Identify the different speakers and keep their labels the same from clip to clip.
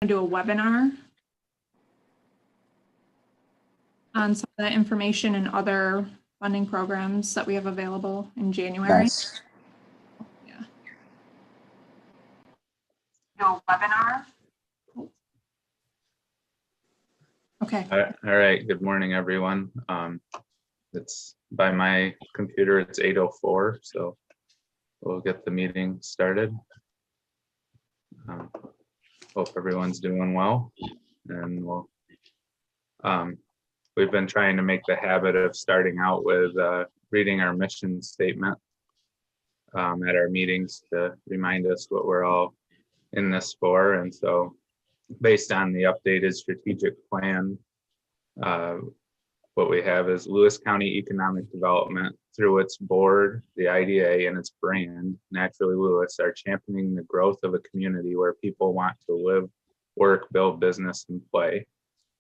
Speaker 1: to do a webinar on some of that information and other funding programs that we have available in January.
Speaker 2: Nice.
Speaker 1: Yeah. Do a webinar. Okay.
Speaker 3: All right. Good morning, everyone. It's by my computer, it's 8:04, so we'll get the meeting started. Hope everyone's doing well, and we've been trying to make the habit of starting out with reading our mission statement at our meetings to remind us what we're all in this for. And so based on the updated strategic plan, what we have is Lewis County Economic Development through its board, the IDA, and its brand, Naturally Lewis, are championing the growth of a community where people want to live, work, build business, and play.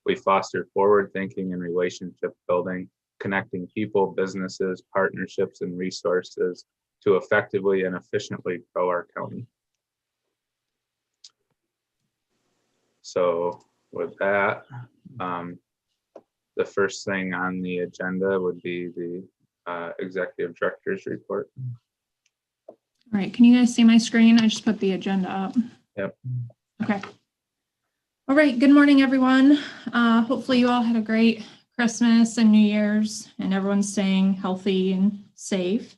Speaker 3: We foster forward thinking and relationship building, connecting people, businesses, partnerships, and resources to effectively and efficiently grow our county. So with that, the first thing on the agenda would be the executive director's report.
Speaker 1: All right. Can you guys see my screen? I just put the agenda up.
Speaker 3: Yep.
Speaker 1: Okay. All right. Good morning, everyone. Hopefully you all had a great Christmas and New Year's and everyone's staying healthy and safe.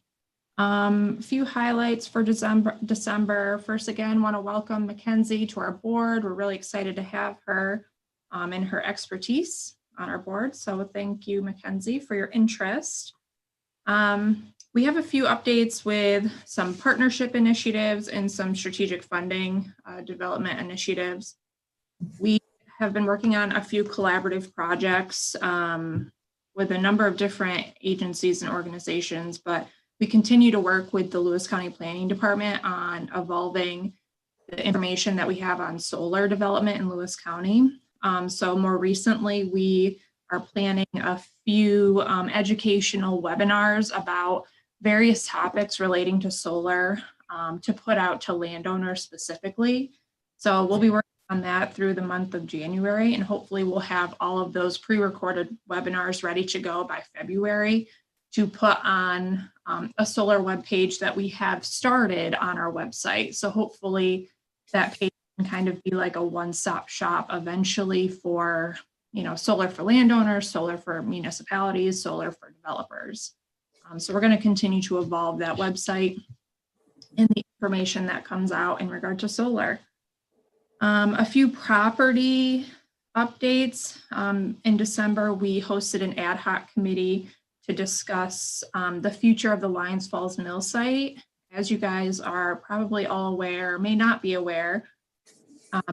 Speaker 1: A few highlights for December. First, again, want to welcome Mackenzie to our board. We're really excited to have her and her expertise on our board. So thank you, Mackenzie, for your interest. We have a few updates with some partnership initiatives and some strategic funding development initiatives. We have been working on a few collaborative projects with a number of different agencies and organizations, but we continue to work with the Lewis County Planning Department on evolving the information that we have on solar development in Lewis County. So more recently, we are planning a few educational webinars about various topics relating to solar to put out to landowners specifically. So we'll be working on that through the month of January, and hopefully we'll have all of those pre-recorded webinars ready to go by February to put on a solar webpage that we have started on our website. So hopefully that page can kind of be like a one-stop shop eventually for, solar for landowners, solar for municipalities, solar for developers. So we're going to continue to evolve that website and the information that comes out in regard to solar. A few property updates. In December, we hosted an ad hoc committee to discuss the future of the Lions Falls Mill site. As you guys are probably all aware, may not be aware,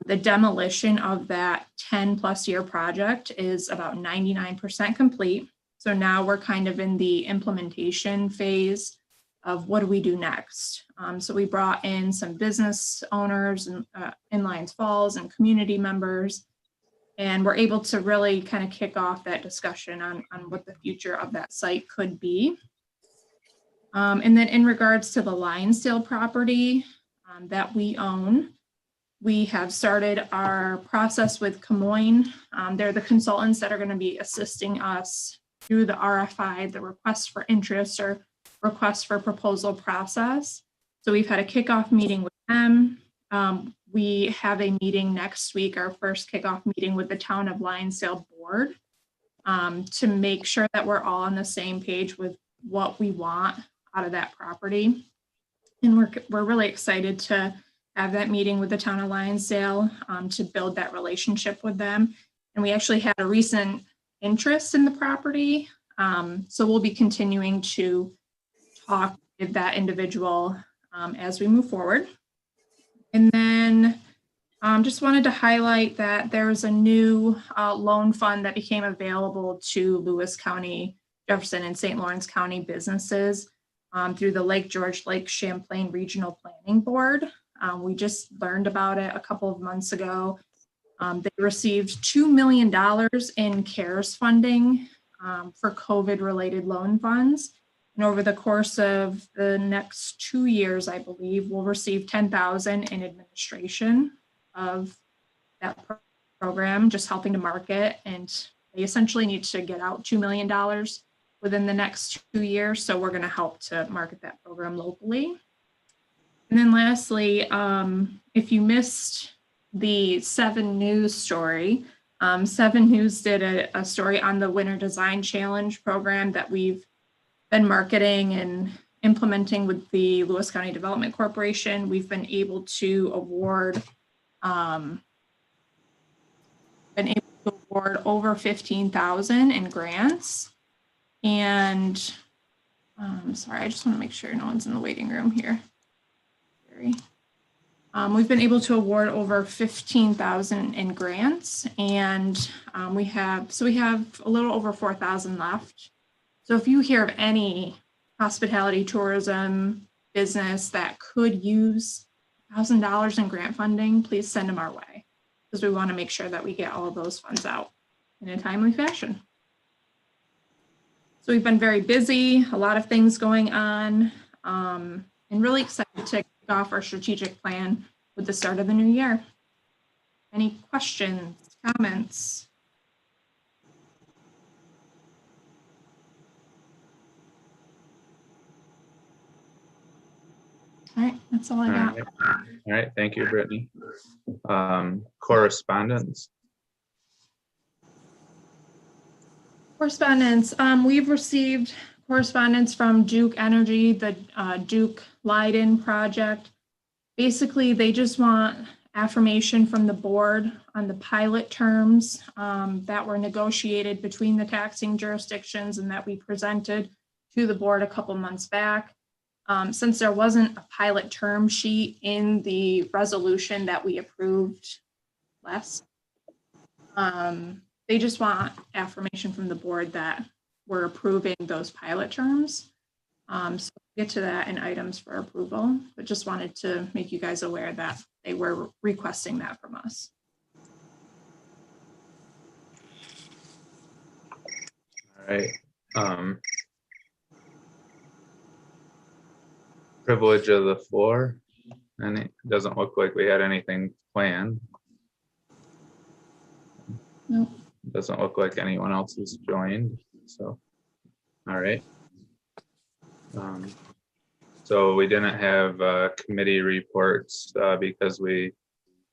Speaker 1: the demolition of that 10+ year project is about 99% complete. So now we're kind of in the implementation phase of what do we do next. So we brought in some business owners in Lions Falls and community members, and we're able to really kind of kick off that discussion on what the future of that site could be. And then in regards to the Lionsdale property that we own, we have started our process with Camoin. They're the consultants that are going to be assisting us through the RFI, the request for interest or request for proposal process. So we've had a kickoff meeting with them. We have a meeting next week, our first kickoff meeting with the Town of Lionsdale board to make sure that we're all on the same page with what we want out of that property. And we're really excited to have that meeting with the Town of Lionsdale to build that relationship with them. And we actually had a recent interest in the property. So we'll be continuing to talk with that individual as we move forward. And then just wanted to highlight that there's a new loan fund that became available to Lewis County, Jefferson, and St. Lawrence County businesses through the Lake George, Lake Champlain Regional Planning Board. We just learned about it a couple of months ago. They received $2 million in CARES funding for COVID-related loan funds. And over the course of the next 2 years, I believe, we'll receive $10,000 in administration of that program, just helping to market, and they essentially need to get out $2 million within the next 2 years. So we're going to help to market that program locally. And then lastly, if you missed the 7 News story, 7 News did a story on the Winter Design Challenge program that we've been marketing and implementing with the Lewis County Development Corporation. We've been able to award over 15,000 in grants. And sorry, I just want to make sure no one's in the waiting room here. We've been able to award over 15,000 in grants, and we have a little over 4,000 left. So if you hear of any hospitality tourism business that could use $1,000 in grant funding, please send them our way, because we want to make sure that we get all of those funds out in a timely fashion. So we've been very busy, a lot of things going on, and really excited to kick off our strategic plan with the start of the new year. Any questions, comments? All right, that's all I got.
Speaker 3: All right, thank you, Brittany. Correspondence.
Speaker 1: Correspondence. We've received correspondence from Duke Energy, the Duke Leiden project. Basically, they just want affirmation from the board on the pilot terms that were negotiated between the taxing jurisdictions and that we presented to the board a couple months back. Since there wasn't a pilot term sheet in the resolution that we approved last, they just want affirmation from the board that we're approving those pilot terms. So we'll get to that in items for approval, but just wanted to make you guys aware that they were requesting that from us.
Speaker 3: All right. Privilege of the floor. And it doesn't look like we had anything planned.
Speaker 1: Nope.
Speaker 3: Doesn't look like anyone else has joined. So, all right. So we didn't have committee reports because we,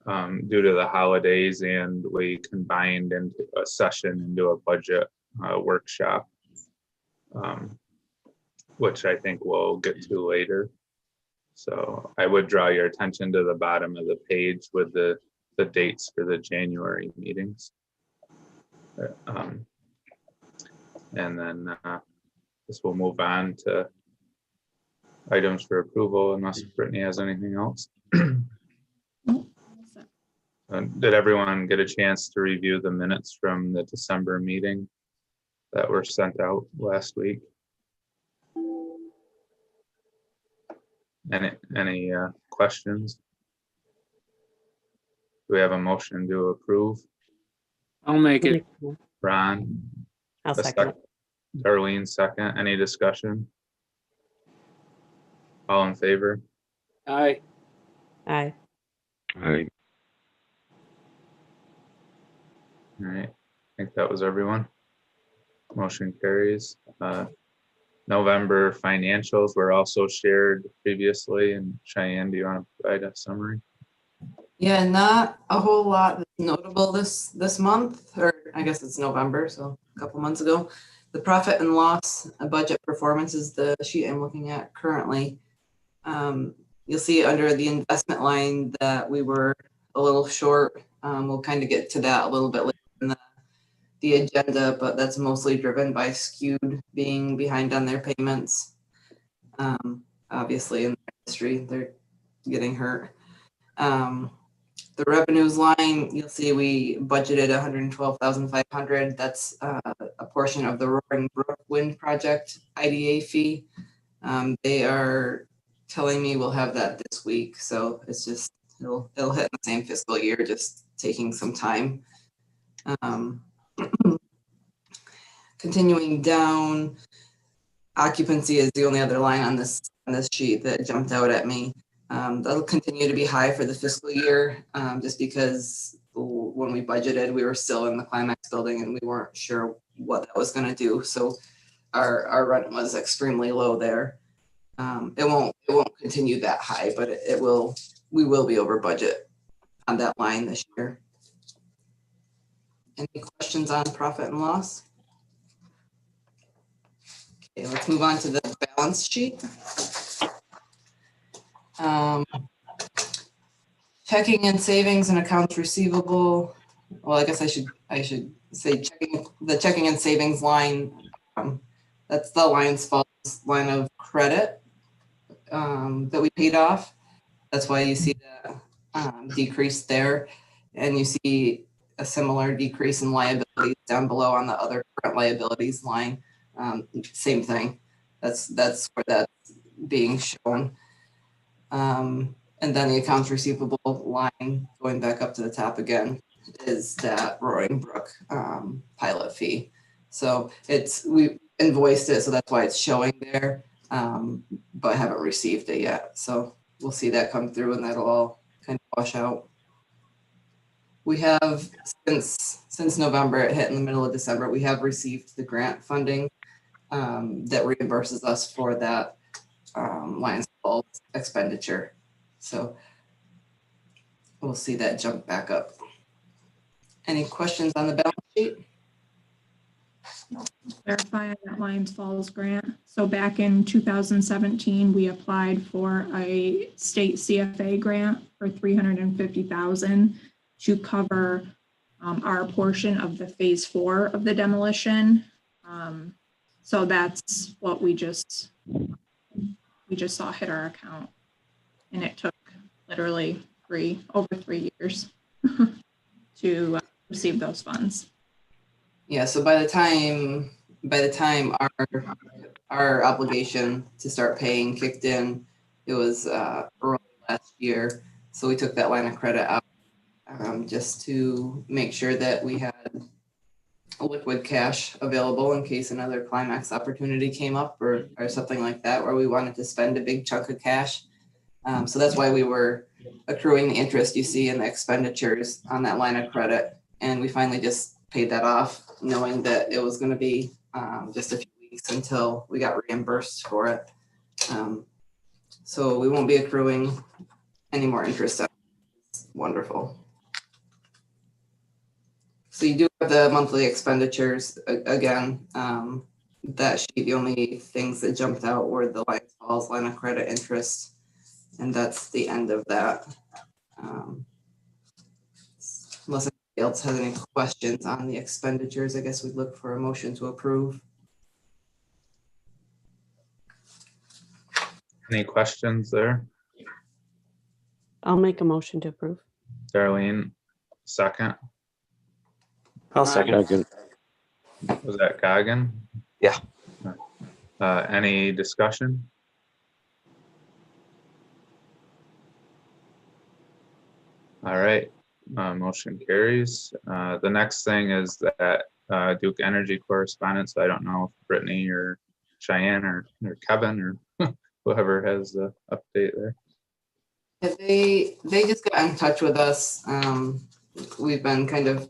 Speaker 3: due to the holidays, and we combined into a session into a budget workshop, which I think we'll get to later. So I would draw your attention to the bottom of the page with the dates for the January meetings. And then this will move on to items for approval unless Brittany has anything else. Did everyone get a chance to review the minutes from the December meeting that were sent out last week? Any questions? Do we have a motion to approve?
Speaker 2: I'll make it.
Speaker 3: Ron?
Speaker 4: I'll
Speaker 3: A
Speaker 4: second it.
Speaker 3: Darlene, second. Any discussion? All in favor?
Speaker 2: Aye.
Speaker 4: Aye.
Speaker 5: Aye.
Speaker 3: All right, I think that was everyone. Motion carries. November financials were also shared previously. And Cheyenne, do you want to provide a summary?
Speaker 6: Yeah, not a whole lot that's notable this month, or I guess it's November, so a couple months ago. The profit and loss budget performance is the sheet I'm looking at currently. You'll see under the investment line that we were a little short. We'll kind of get to that a little bit later in the agenda, but that's mostly driven by Skewed being behind on their payments. Obviously in the industry, they're getting hurt. The revenues line, you'll see we budgeted 112,500. That's a portion of the Roaring Brook Wind Project IDA fee. They are telling me we'll have that this week, so it's just it'll hit in the same fiscal year, just taking some time. Continuing down, occupancy is the only other line on this sheet that jumped out at me. That'll continue to be high for the fiscal year, just because when we budgeted, we were still in the Climax building and we weren't sure what that was gonna do. So our rent was extremely low there. It won't continue that high, but we will be over budget on that line this year. Any questions on profit and loss? Okay, let's move on to the balance sheet. Checking and savings and accounts receivable. Well, I guess I should say the checking and savings line. That's the Lions Falls line of credit that we paid off. That's why you see the decrease there, and you see a similar decrease in liabilities down below on the other current liabilities line. Same thing. That's where that's being shown. And then the accounts receivable line going back up to the top again is that Roaring Brook pilot fee. So we invoiced it, so that's why it's showing there, but haven't received it yet. So we'll see that come through and that'll all kind of wash out. We have since November, it hit in the middle of December, we have received the grant funding that reimburses us for that Lions Falls expenditure. So we'll see that jump back up. Any questions on the balance sheet?
Speaker 1: Clarify on that Lions Falls grant. So back in 2017, we applied for a state CFA grant for $350,000 to cover our portion of the phase 4 of the demolition. So that's what we just saw hit our account, and it took literally over 3 years to receive those funds.
Speaker 6: Yeah, so by the time our obligation to start paying kicked in, it was early last year. So we took that line of credit out just to make sure that we had liquid cash available in case another Climax opportunity came up or something like that, where we wanted to spend a big chunk of cash. So that's why we were accruing the interest you see in the expenditures on that line of credit. And we finally just paid that off, knowing that it was going to be just a few weeks until we got reimbursed for it. So we won't be accruing any more interest. It's wonderful. So you do have the monthly expenditures again. That sheet, the only things that jumped out were the Lions Falls line of credit interest, and that's the end of that. Unless anybody else has any questions on the expenditures, I guess we'd look for a motion to approve.
Speaker 3: Any questions there?
Speaker 4: I'll make a motion to approve.
Speaker 3: Darlene, second.
Speaker 5: I'll second.
Speaker 3: Was that Goggin?
Speaker 5: Yeah.
Speaker 3: Any discussion? All right, motion carries. The next thing is that Duke Energy correspondence. I don't know if Brittany or Cheyenne or Kevin or whoever has the update there.
Speaker 6: Yeah, they just got in touch with us. We've been kind of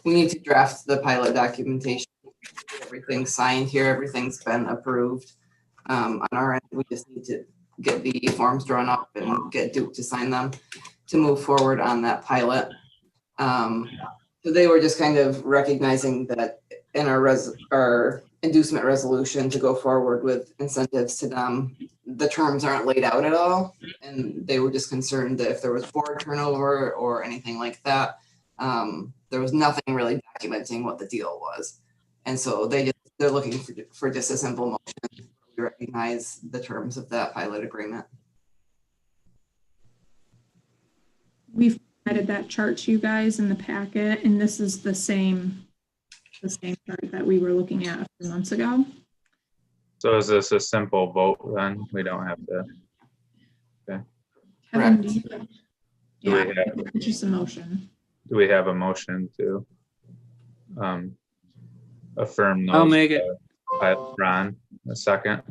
Speaker 6: we need to draft the pilot documentation. Everything's signed here, everything's been approved. On our end, we just need to get the forms drawn up and get Duke to sign them to move forward on that pilot. So they were just kind of recognizing that in our inducement resolution to go forward with incentives to them, the terms aren't laid out at all. And they were just concerned that if there was board turnover or anything like that, there was nothing really documenting what the deal was. And so they're looking for just a simple motion to recognize the terms of that pilot agreement.
Speaker 1: We've provided that chart to you guys in the packet, and this is the same chart that we were looking at a few months ago.
Speaker 3: So is this a simple vote then? We don't have to.
Speaker 1: Kevin,
Speaker 6: Correct.
Speaker 1: just a motion.
Speaker 3: Do we have a motion to affirm those?
Speaker 2: I'll make it.
Speaker 3: By Ron, a second.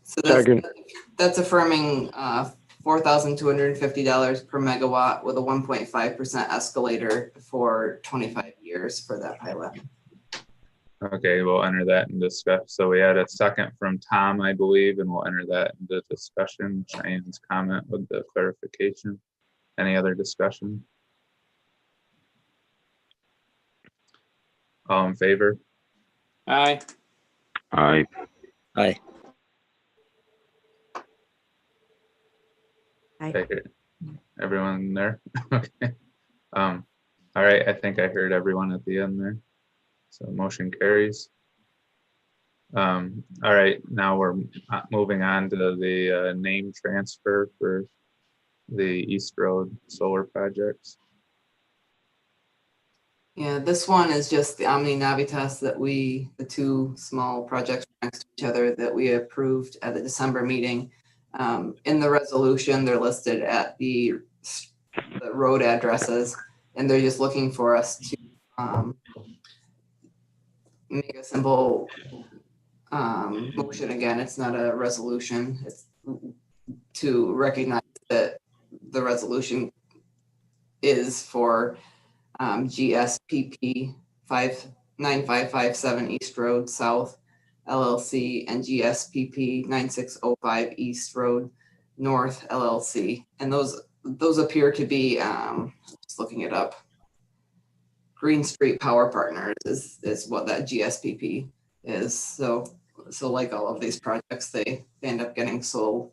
Speaker 6: So
Speaker 5: Second.
Speaker 6: that's affirming $4,250 per megawatt with a 1.5% escalator for 25 years for that pilot.
Speaker 3: Okay, we'll enter that and discuss. So we had a second from Tom, I believe, and we'll enter that into discussion. Cheyenne's comment with the clarification. Any other discussion? All in favor?
Speaker 2: Aye.
Speaker 5: Aye.
Speaker 4: Aye.
Speaker 3: Okay. Everyone there? Okay. All right, I think I heard everyone at the end there. So motion carries. All right, now we're moving on to the name transfer for the East Road solar projects.
Speaker 6: Yeah, this one is just the Omni Navitas that the two small projects next to each other that we approved at the December meeting. In the resolution, they're listed at the road addresses, and they're just looking for us to make a simple motion. Again, it's not a resolution. It's to recognize that the resolution is for GSPP 59557 East Road South LLC and GSPP 9605 East Road North LLC. And those appear to be, just looking it up, Green Street Power Partners is what that GSPP is. So like all of these projects, they end up getting sold.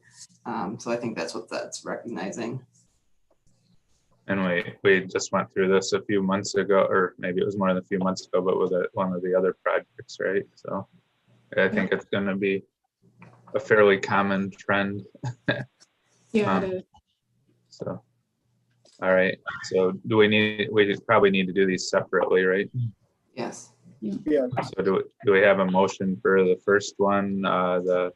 Speaker 6: So I think that's what that's recognizing.
Speaker 3: And we just went through this a few months ago, or maybe it was more than a few months ago, but with one of the other projects, right? So I think it's going to be a fairly common trend.
Speaker 1: Yeah, it is.
Speaker 3: So, all right. So we probably need to do these separately, right?
Speaker 6: Yes.
Speaker 3: So do we have a motion for the first one, the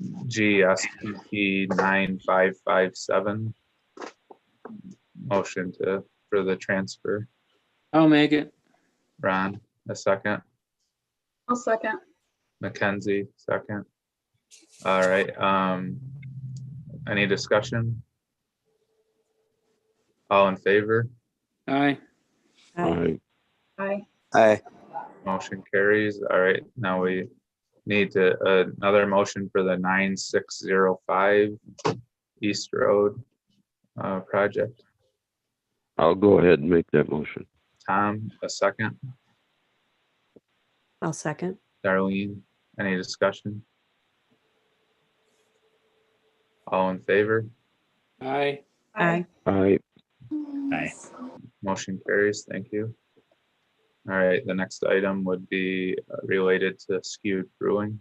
Speaker 3: GSPP 9557 motion for the transfer?
Speaker 2: I'll make it.
Speaker 3: Ron, a second.
Speaker 7: I'll second.
Speaker 3: Mackenzie, second. All right. Any discussion? All in favor?
Speaker 2: Aye.
Speaker 5: Aye.
Speaker 7: Aye.
Speaker 5: Aye.
Speaker 3: Motion carries. All right, now we need another motion for the 9605 East Road project.
Speaker 5: I'll go ahead and make that motion.
Speaker 3: Tom, a second.
Speaker 4: I'll second.
Speaker 3: Darlene, any discussion? All in favor?
Speaker 2: Aye.
Speaker 4: Aye.
Speaker 5: Aye.
Speaker 8: Aye.
Speaker 3: Motion carries. Thank you. All right, the next item would be related to Skewed Brewing.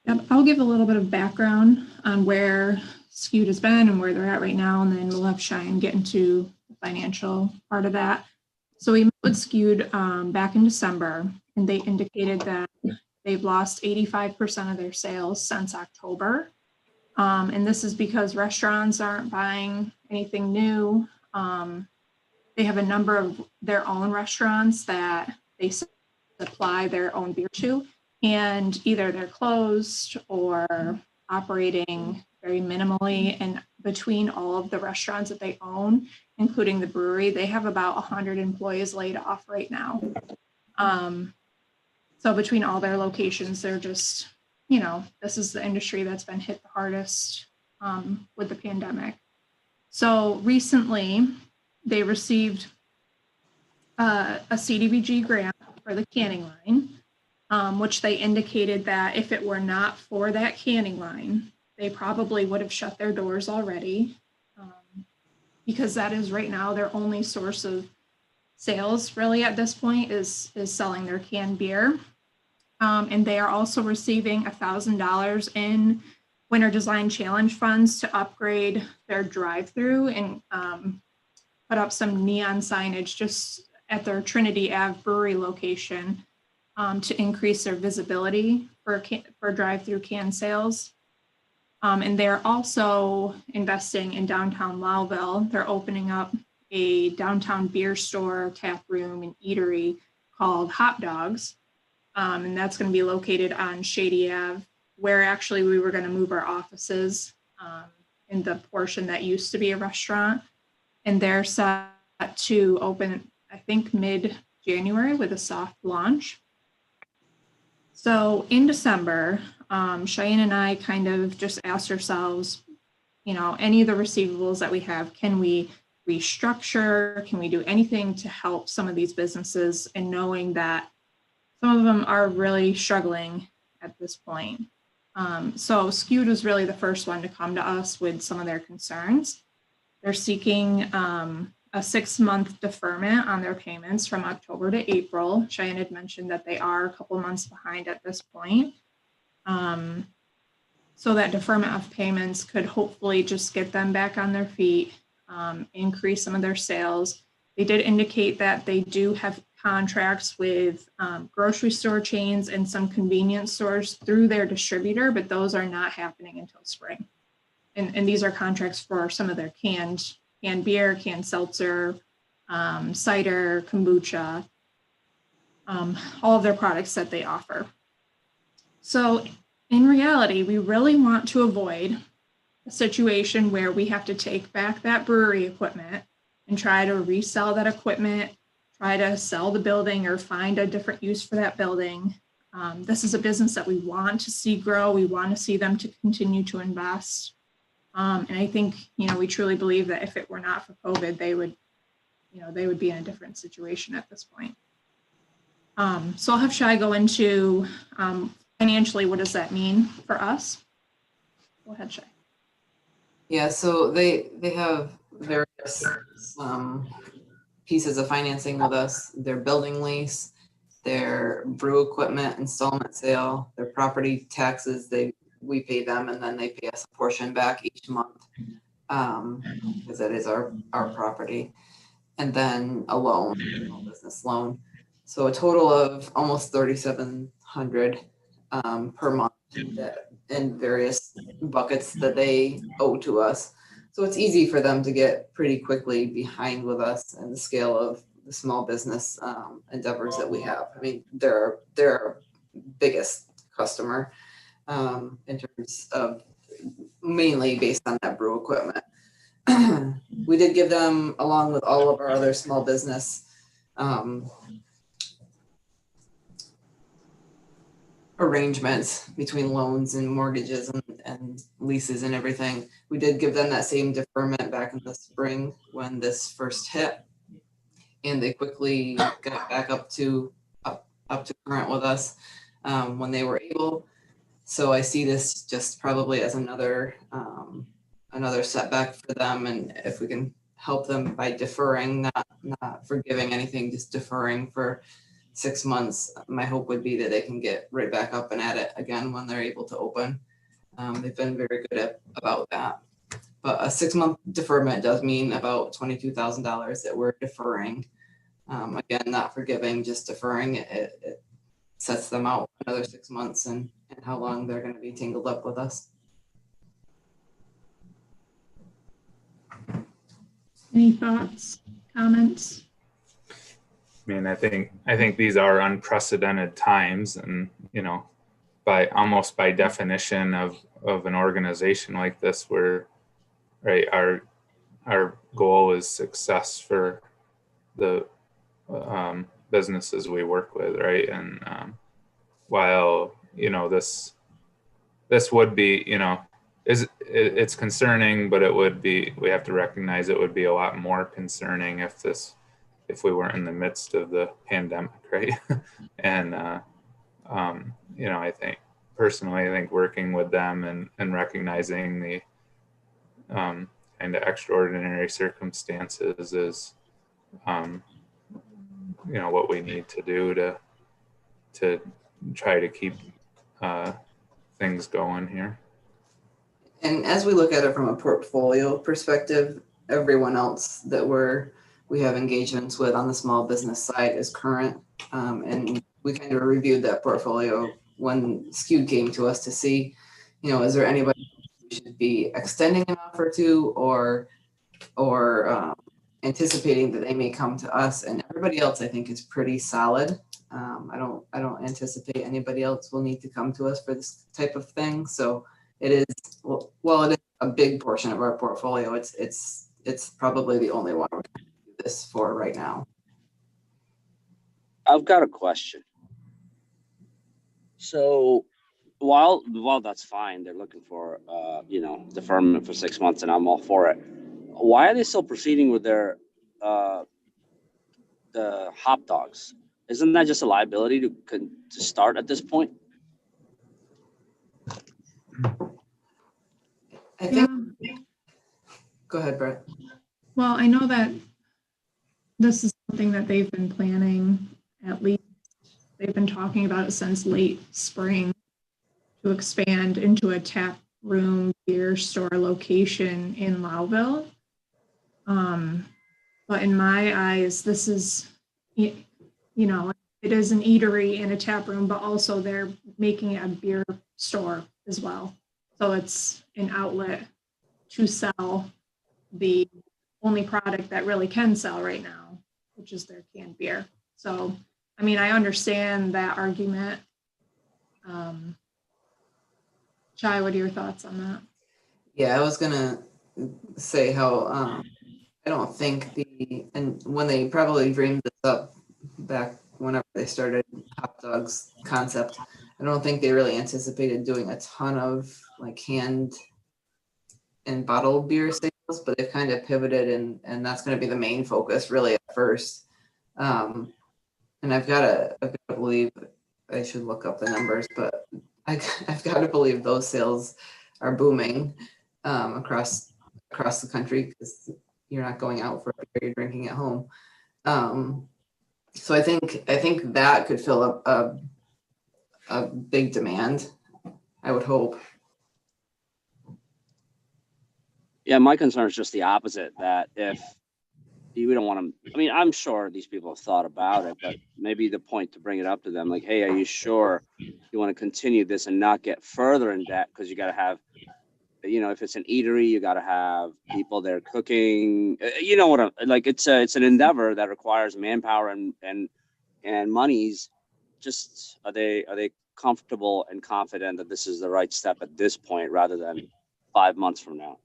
Speaker 1: Yep, I'll give a little bit of background on where Skewed has been and where they're at right now, and then we'll have Cheyenne get into the financial part of that. So we met with Skewed back in December, and they indicated that they've lost 85% of their sales since October. And this is because restaurants aren't buying anything new. They have a number of their own restaurants that they supply their own beer to, and either they're closed or operating very minimally. And between all of the restaurants that they own, including the brewery, they have about 100 employees laid off right now. So between all their locations, they're just, this is the industry that's been hit the hardest with the pandemic. So recently, they received a CDBG grant for the canning line, which they indicated that if it were not for that canning line, they probably would have shut their doors already, because that is right now their only source of sales really at this point is selling their canned beer. And they are also receiving $1,000 in Winter Design Challenge funds to upgrade their drive-through and put up some neon signage just at their Trinity Ave brewery location to increase their visibility for drive-through can sales. And they're also investing in downtown Lowville. They're opening up a downtown beer store, tap room, and eatery called Hot Dogs. And that's going to be located on Shady Ave where actually we were going to move our offices in the portion that used to be a restaurant. And they're set to open, I think, mid-January with a soft launch. So in December, Cheyenne and I kind of just asked ourselves, any of the receivables that we have, can we restructure? Can we do anything to help some of these businesses? And knowing that some of them are really struggling at this point. So Skewed was really the first one to come to us with some of their concerns. They're seeking a 6-month deferment on their payments from October to April. Cheyenne had mentioned that they are a couple months behind at this point. So that deferment of payments could hopefully just get them back on their feet, increase some of their sales. They did indicate that they do have contracts with grocery store chains and some convenience stores through their distributor, but those are not happening until spring. And these are contracts for some of their canned beer, canned seltzer, cider, kombucha, all of their products that they offer. So in reality, we really want to avoid a situation where we have to take back that brewery equipment and try to resell that equipment, try to sell the building or find a different use for that building. This is a business that we want to see grow. We want to see them to continue to invest. And I think, we truly believe that if it were not for COVID, they would be in a different situation at this point. So I'll have Shai go into financially, what does that mean for us? Go ahead, Shai.
Speaker 6: Yeah, so they have various pieces of financing with us, their building lease, their brew equipment installment sale, their property taxes, we pay them and then they pay us a portion back each month because that is our property. And then a loan, a business loan. So a total of almost $3,700 per month in various buckets that they owe to us. So it's easy for them to get pretty quickly behind with us and the scale of the small business endeavors that we have. I mean, they're our biggest customer in terms of mainly based on that brew equipment. We did give them, along with all of our other small business arrangements between loans and mortgages and leases and everything. We did give them that same deferment back in the spring when this first hit, and they quickly got back up to current with us when they were able. So I see this just probably as another setback for them, and if we can help them by deferring, not forgiving anything, just deferring for 6 months, my hope would be that they can get right back up and at it again when they're able to open. They've been very good about that. But a 6-month deferment does mean about $22,000 that we're deferring. Again, not forgiving, just deferring. It sets them out another 6 months and how long they're going to be tangled up with us.
Speaker 1: Any thoughts, comments?
Speaker 3: I mean, I think these are unprecedented times, and by definition of an organization like this, where right our goal is success for the businesses we work with, right? And while this would be it's concerning, but we have to recognize it would be a lot more concerning if we weren't in the midst of the pandemic, right? And I think personally, working with them and recognizing the kind of extraordinary circumstances is what we need to do to try to keep things going here.
Speaker 6: And as we look at it from a portfolio perspective, everyone else that we have engagements with on the small business side is current. And we kind of reviewed that portfolio when Skewed came to us to see, is there anybody we should be extending an offer to or anticipating that they may come to us. And everybody else, I think, is pretty solid. I don't anticipate anybody else will need to come to us for this type of thing. So it is, well, it is a big portion of our portfolio. It's probably the only one we're gonna do this for right now.
Speaker 8: I've got a question. So while that's fine, they're looking for deferment for 6 months, and I'm all for it. Why are they still proceeding with their the hop dogs? Isn't that just a liability to start at this point?
Speaker 6: I think,
Speaker 1: Yeah.
Speaker 6: go ahead, Brett.
Speaker 1: Well, I know that this is something that they've been planning, at least they've been talking about it since late spring, to expand into a tap room beer store location in Lowville. But in my eyes, this is, it is an eatery and a tap room, but also they're making it a beer store as well. So it's an outlet to sell the only product that really can sell right now, which is their canned beer. So, I mean, I understand that argument. Shai, what are your thoughts on that?
Speaker 6: Yeah, I was gonna say how I don't think and when they probably dreamed this up back whenever they started hot dogs concept, I don't think they really anticipated doing a ton of like canned and bottled beer sales, but they've kind of pivoted and that's going to be the main focus really at first. And I've got to believe, I should look up the numbers, but I've got to believe those sales are booming across the country because you're not going out for a beer, you're drinking at home. So I think that could fill up a big demand, I would hope.
Speaker 8: Yeah, my concern is just the opposite, that if we don't want to, I mean, I'm sure these people have thought about it, but maybe the point to bring it up to them, like, hey, are you sure you want to continue this and not get further in debt? Because you got to have, if it's an eatery, you got to have people there cooking. You know what I'm like? It's an endeavor that requires manpower and monies. Just are they comfortable and confident that this is the right step at this point rather than 5 months from now?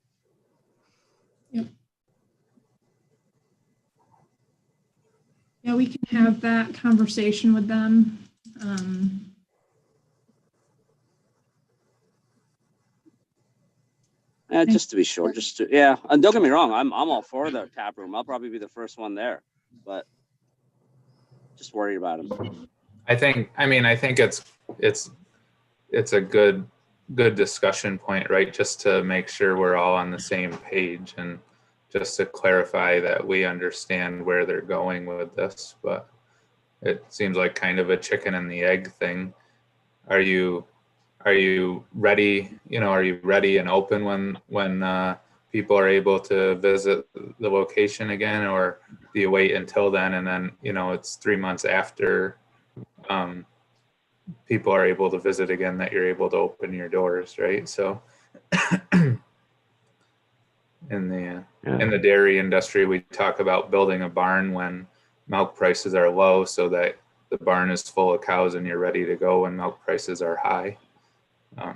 Speaker 1: Yeah, we can have that conversation with them.
Speaker 8: Just to be sure, and don't get me wrong, I'm all for the tap room. I'll probably be the first one there, but just worried about him.
Speaker 3: I think it's a good discussion point, right? Just to make sure we're all on the same page and just to clarify that we understand where they're going with this. But it seems like kind of a chicken and the egg thing. Are you ready? Are you ready and open when people are able to visit the location again, or do you wait until then and then it's 3 months after people are able to visit again that you're able to open your doors, right? So in the dairy industry, we talk about building a barn when milk prices are low so that the barn is full of cows and you're ready to go when milk prices are high. I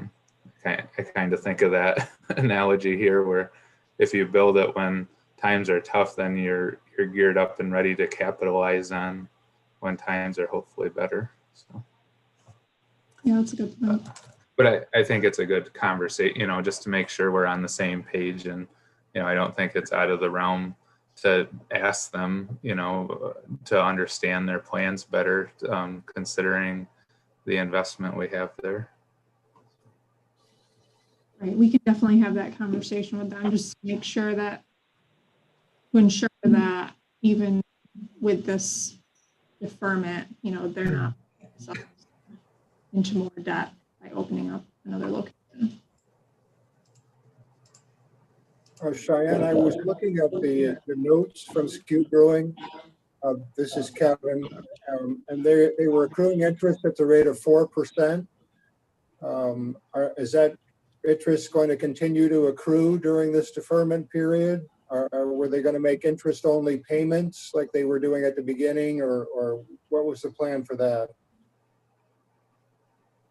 Speaker 3: kind of think of that analogy here, where if you build it when times are tough, then you're geared up and ready to capitalize on when times are hopefully better. So.
Speaker 1: Yeah, that's a good point.
Speaker 3: But I think it's a good conversation, just to make sure we're on the same page. And, I don't think it's out of the realm to ask them, to understand their plans better, considering the investment we have there.
Speaker 1: Right, we can definitely have that conversation with them, just to make sure to ensure that even with this deferment, they're not into more debt by opening up another location.
Speaker 9: Cheyenne, I was looking at the notes from Skew Brewing. This is Kevin, and they were accruing interest at the rate of 4%. Is that interest going to continue to accrue during this deferment period? Or were they going to make interest-only payments like they were doing at the beginning, or what was the plan for that?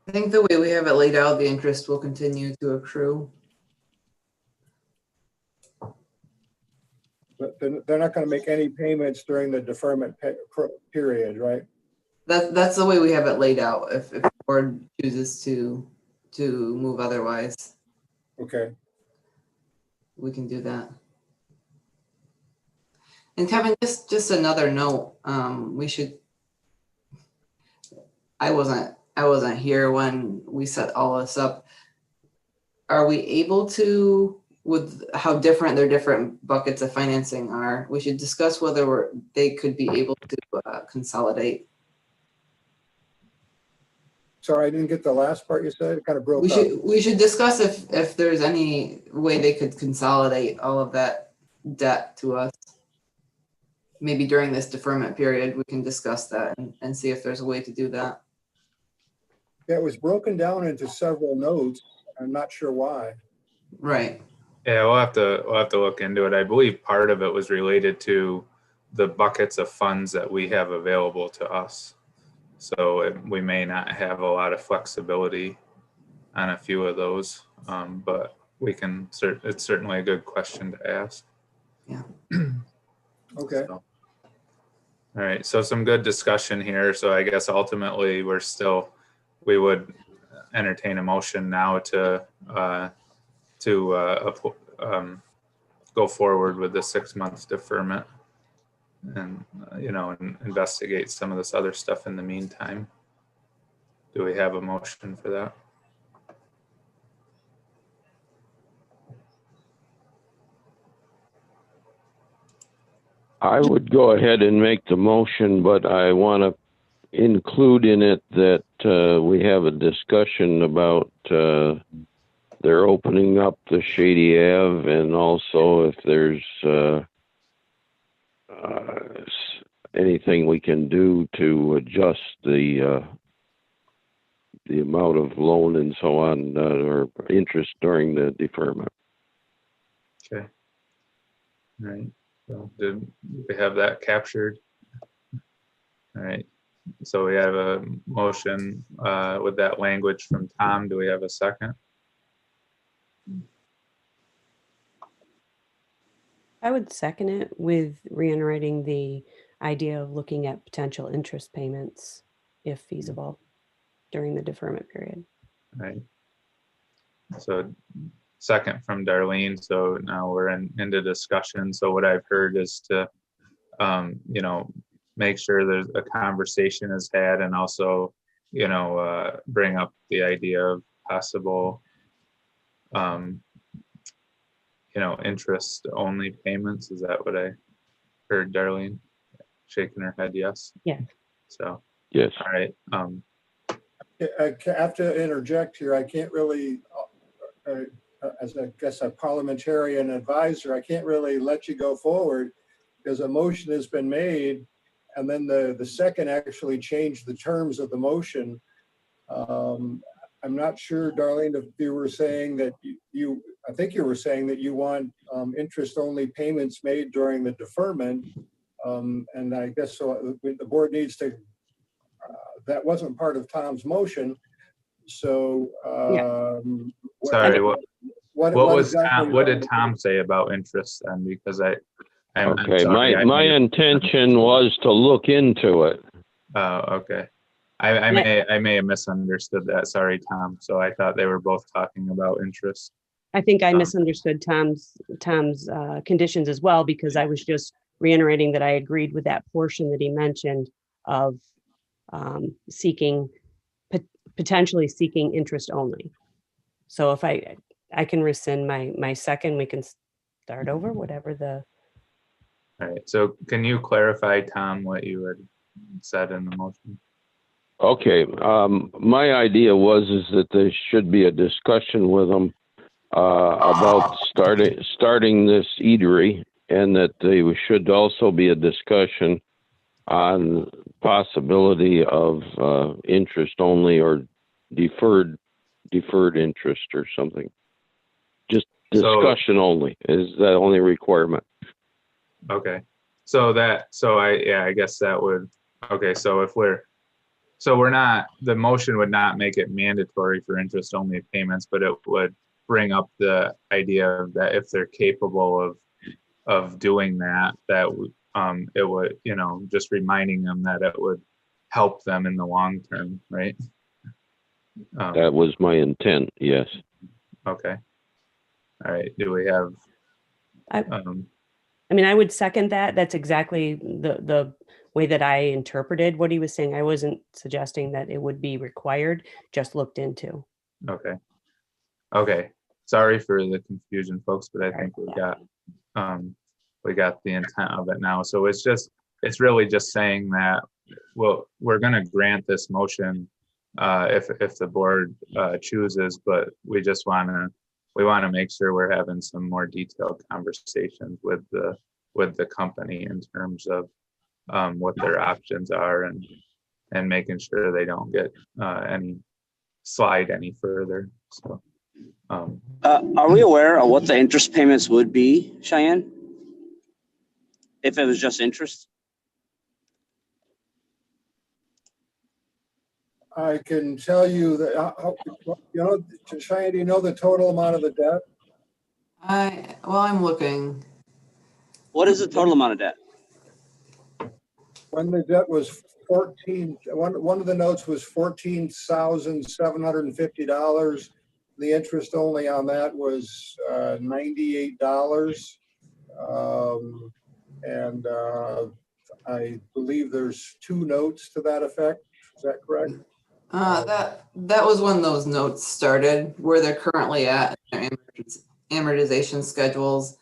Speaker 6: I think the way we have it laid out, the interest will continue to accrue.
Speaker 9: But they're not going to make any payments during the deferment period, right?
Speaker 6: That's the way we have it laid out. If the board chooses to move otherwise,
Speaker 9: Okay.
Speaker 6: we can do that. And Kevin, just another note, we should, I wasn't here when we set all this up. Are we able to, with how different their different buckets of financing are, we should discuss whether they could be able to consolidate.
Speaker 9: Sorry, I didn't get the last part you said. It kind of broke up.
Speaker 6: We should discuss if there's any way they could consolidate all of that debt to us. Maybe during this deferment period, we can discuss that and see if there's a way to do that.
Speaker 9: Yeah, it was broken down into several notes. I'm not sure why.
Speaker 6: Right.
Speaker 3: Yeah, we'll have to look into it. I believe part of it was related to the buckets of funds that we have available to us. So we may not have a lot of flexibility on a few of those, but we can. It's certainly a good question to ask.
Speaker 6: Yeah.
Speaker 9: Okay.
Speaker 3: So, all right. So some good discussion here. So I guess ultimately we would entertain a motion now to go forward with the 6-month deferment and, and investigate some of this other stuff in the meantime. Do we have a motion for that?
Speaker 5: I would go ahead and make the motion, but I want to include in it that we have a discussion about they're opening up the Shady Ave, and also if there's anything we can do to adjust the amount of loan and so on, or interest during the deferment.
Speaker 3: Okay. All right. So did we have that captured? All right. So we have a motion with that language from Tom. Do we have a second?
Speaker 4: I would second it with reiterating the idea of looking at potential interest payments, if feasible, during the deferment period.
Speaker 3: All right. So second from Darlene. So now we're into discussion. So what I've heard is to, make sure there's a conversation is had, and also, bring up the idea of possible, interest only payments. Is that what I heard, Darlene? Shaking her head, yes.
Speaker 4: Yeah.
Speaker 3: So,
Speaker 5: Yes.
Speaker 3: all right.
Speaker 9: I have to interject here. I can't really, as I guess a parliamentarian advisor, I can't really let you go forward because a motion has been made, and then the second actually changed the terms of the motion. I'm not sure, Darlene, if you were saying that I think you were saying that you want interest-only payments made during the deferment. And I guess so the board needs to, that wasn't part of Tom's motion. So,
Speaker 3: Sorry, what did
Speaker 9: exactly
Speaker 3: Tom say about interest then? Because I'm
Speaker 5: Okay,
Speaker 3: sorry,
Speaker 5: my intention was to look into it.
Speaker 3: Oh, okay. I may have misunderstood that. Sorry, Tom. So I thought they were both talking about interest.
Speaker 4: I think I misunderstood Tom's conditions as well, because I was just reiterating that I agreed with that portion that he mentioned of potentially seeking interest only. So if I can rescind my second, we can start over, whatever the.
Speaker 3: All right. So can you clarify, Tom, what you had said in the motion?
Speaker 5: Okay, my idea was that there should be a discussion with them about starting this eatery, and that there should also be a discussion on possibility of interest only or deferred interest or something. Just discussion only is the only requirement.
Speaker 3: Okay. I guess that would Okay, so we're not, the motion would not make it mandatory for interest only payments, but it would bring up the idea that if they're capable of doing that, it would, just reminding them that it would help them in the long term, right?
Speaker 5: That was my intent, yes.
Speaker 3: Okay. All right, do we have?
Speaker 4: I mean, I would second that. That's exactly the way that I interpreted what he was saying. I wasn't suggesting that it would be required, just looked into.
Speaker 3: Okay. Okay, sorry for the confusion, folks, but I think we got the intent of it now. So it's really just saying that, well, we're gonna grant this motion if the board chooses, but we wanna make sure we're having some more detailed conversations with the company in terms of what their options are and making sure they don't get slide any further, so.
Speaker 8: Are we aware of what the interest payments would be, Cheyenne? If it was just interest?
Speaker 9: I can tell you that, Cheyenne, do you know the total amount of the debt?
Speaker 6: I'm looking.
Speaker 8: What is the total amount of debt?
Speaker 9: When the debt was one of the notes was $14,750. The interest only on that was $98. And I believe there's 2 notes to that effect. Is that correct?
Speaker 6: That was when those notes started, where they're currently at their amortization schedules.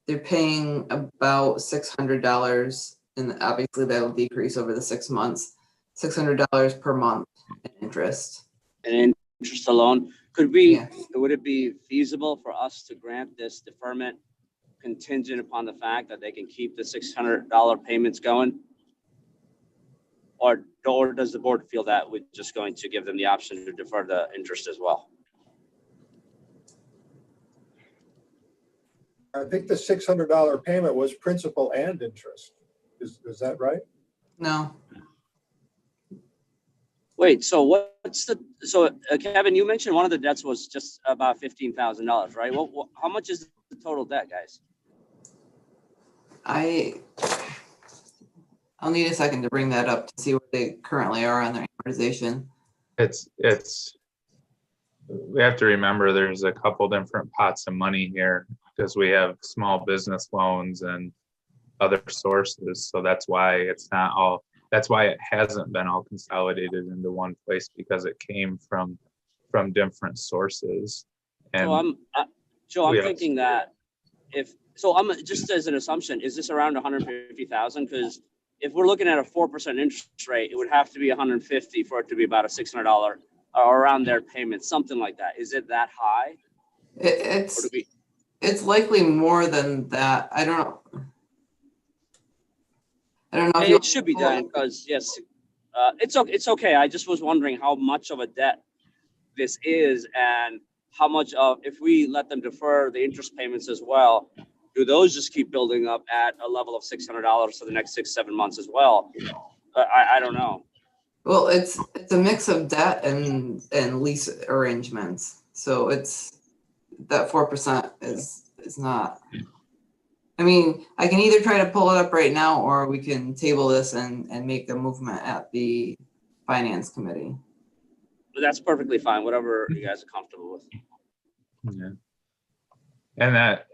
Speaker 6: They're paying about $600, and obviously that will decrease over the 6 months. $600 per month in interest.
Speaker 8: And interest alone, would it be feasible for us to grant this deferment contingent upon the fact that they can keep the $600 payments going? Or does the board feel that we're just going to give them the option to defer the interest as well?
Speaker 9: I think the $600 payment was principal and interest. Is that right?
Speaker 6: No.
Speaker 8: Wait, so Kevin, you mentioned one of the debts was just about $15,000, right? How much is the total debt, guys?
Speaker 6: I'll need a second to bring that up to see where they currently are on their amortization.
Speaker 3: We have to remember there's a couple different pots of money here because we have small business loans and other sources. So that's why it hasn't been all consolidated into one place, because it came from different sources. And
Speaker 8: I'm thinking that just as an assumption, is this around 150,000? Because if we're looking at a 4% interest rate, it would have to be 150 for it to be about a $600 or around their payment, something like that. Is it that high?
Speaker 6: It's likely more than that. I don't know. If
Speaker 8: it should be done because yes, it's okay. I just was wondering how much of a debt this is and how much of, if we let them defer the interest payments as well, do those just keep building up at a level of $600 for the next 6-7 months as well? I don't know.
Speaker 6: Well, it's a mix of debt and lease arrangements. So it's that 4% is not. I mean, I can either try to pull it up right now, or we can table this and make a movement at the finance committee.
Speaker 8: But that's perfectly fine. Whatever you guys are comfortable with.
Speaker 3: Yeah. And that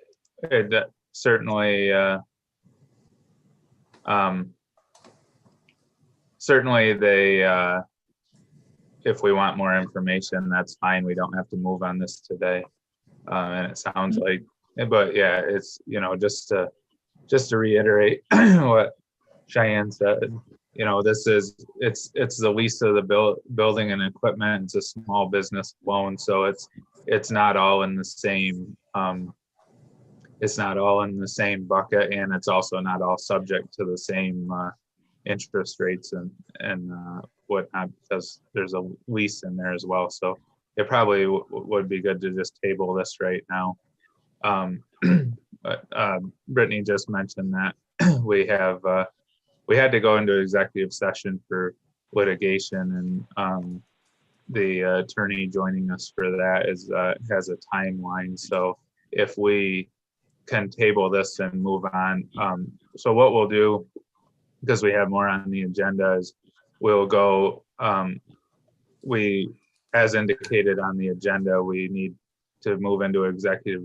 Speaker 3: certainly, they, if we want more information, that's fine. We don't have to move on this today. And it sounds like, but yeah, it's, just to reiterate what Cheyenne said, it's the lease of the building and equipment. It's a small business loan. So it's not all in the same, bucket, and it's also not all subject to the same interest rates and whatnot, because there's a lease in there as well. So it probably would be good to just table this right now. But Brittany just mentioned that we have we had to go into executive session for litigation, and the attorney joining us for that has a timeline. So if we can table this and move on, so what we'll do, because we have more on the agenda, is we'll go, as indicated on the agenda, we need to move into executive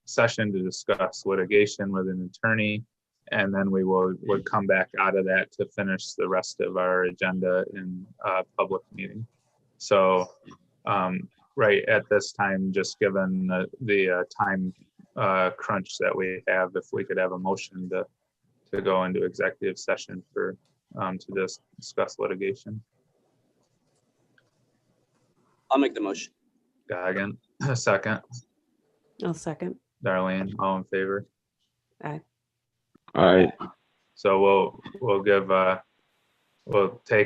Speaker 3: session to discuss litigation with an attorney. And then we would come back out of that to finish the rest of our agenda in a public meeting. So right at this time, just given the time crunch that we have, if we could have a motion to go into executive session for to discuss litigation.
Speaker 8: I'll make the motion.
Speaker 3: Gagan, a second.
Speaker 4: I'll second.
Speaker 3: Darlene, all in favor?
Speaker 4: Aye.
Speaker 5: All right.
Speaker 3: So we'll take